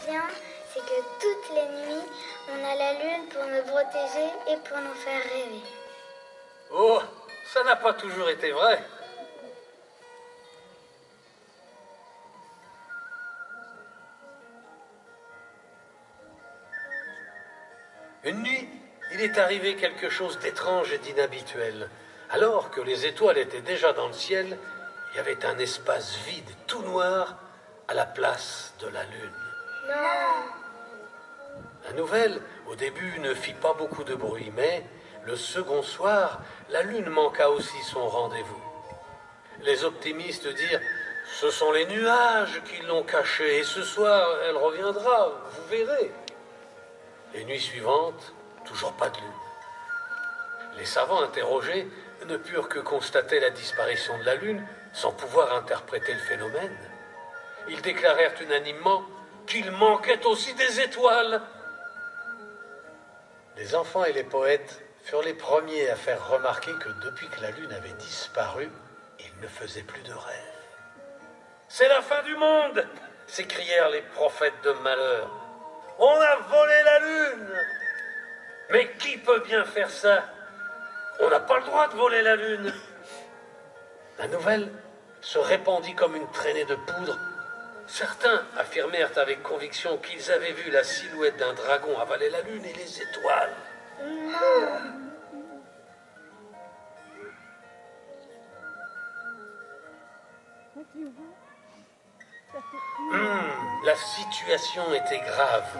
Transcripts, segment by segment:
superstition, c'est que toutes les nuits, on a la lune pour nous protéger et pour nous faire rêver. Oh, ça n'a pas toujours été vrai. Une nuit, il est arrivé quelque chose d'étrange et d'inhabituel. Alors que les étoiles étaient déjà dans le ciel, il y avait un espace vide, tout noir, à la place de la lune. Non. La nouvelle, au début, ne fit pas beaucoup de bruit, mais le second soir, la lune manqua aussi son rendez-vous. Les optimistes dirent « Ce sont les nuages qui l'ont cachée, et ce soir, elle reviendra, vous verrez. » Les nuits suivantes, toujours pas de lune. Les savants interrogés ne purent que constater la disparition de la lune sans pouvoir interpréter le phénomène. Ils déclarèrent unanimement qu'il manquait aussi des étoiles. Les enfants et les poètes furent les premiers à faire remarquer que depuis que la lune avait disparu, ils ne faisaient plus de rêves. « C'est la fin du monde !» s'écrièrent les prophètes de malheur. « On a volé la lune !» Mais qui peut bien faire ça? On n'a pas le droit de voler la lune. La nouvelle se répandit comme une traînée de poudre. Certains affirmèrent avec conviction qu'ils avaient vu la silhouette d'un dragon avaler la lune et les étoiles. Non. La situation était grave.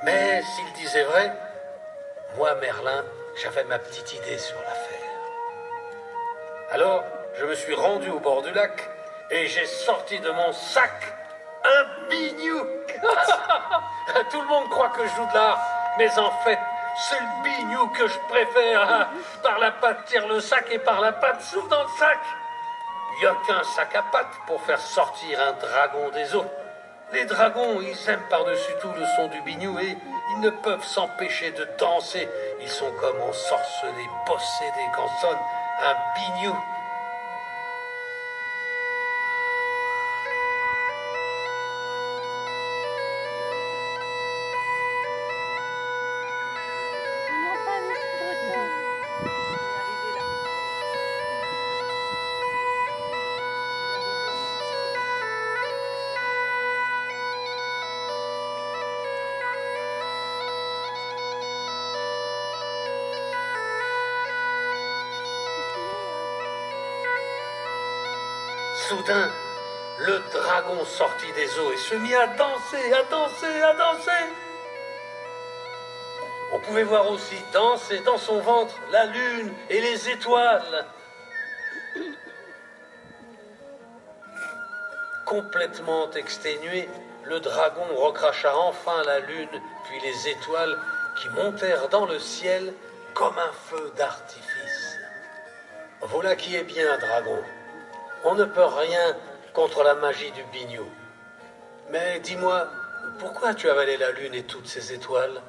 Mais s'il disait vrai, moi, Merlin, j'avais ma petite idée sur l'affaire. Alors, je me suis rendu au bord du lac et j'ai sorti de mon sac un bignou. Tout le monde croit que je joue de l'art, mais en fait, c'est le bignou que je préfère. Par la patte tire le sac et par la patte s'ouvre dans le sac. Il n'y a qu'un sac à pattes pour faire sortir un dragon des eaux. Les dragons, ils aiment par-dessus tout le son du bignou et ils ne peuvent s'empêcher de danser. Ils sont comme ensorcelés, possédés quand sonne un bignou. Soudain, le dragon sortit des eaux et se mit à danser, à danser, à danser. On pouvait voir aussi danser dans son ventre la lune et les étoiles. Complètement exténué, le dragon recracha enfin la lune puis les étoiles qui montèrent dans le ciel comme un feu d'artifice. Voilà qui est bien, dragon. On ne peut rien contre la magie du bignou. Mais dis-moi, pourquoi tu as avalé la lune et toutes ces étoiles?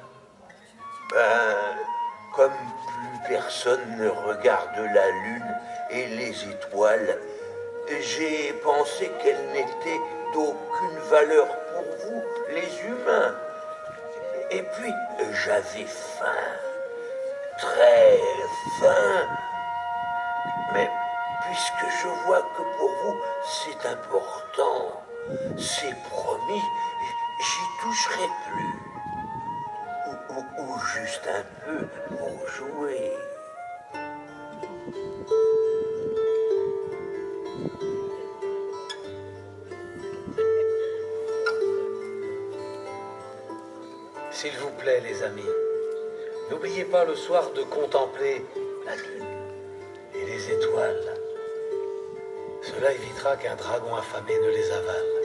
Comme plus personne ne regarde la lune et les étoiles, j'ai pensé qu'elles n'étaient d'aucune valeur pour vous, les humains. Et puis, j'avais faim, très faim. Mais puisque je vois que pour vous c'est important, c'est promis, j'y toucherai plus. Ou juste un peu pour jouer. S'il vous plaît, les amis, n'oubliez pas le soir de contempler la lune et les étoiles. Cela évitera qu'un dragon affamé ne les avale.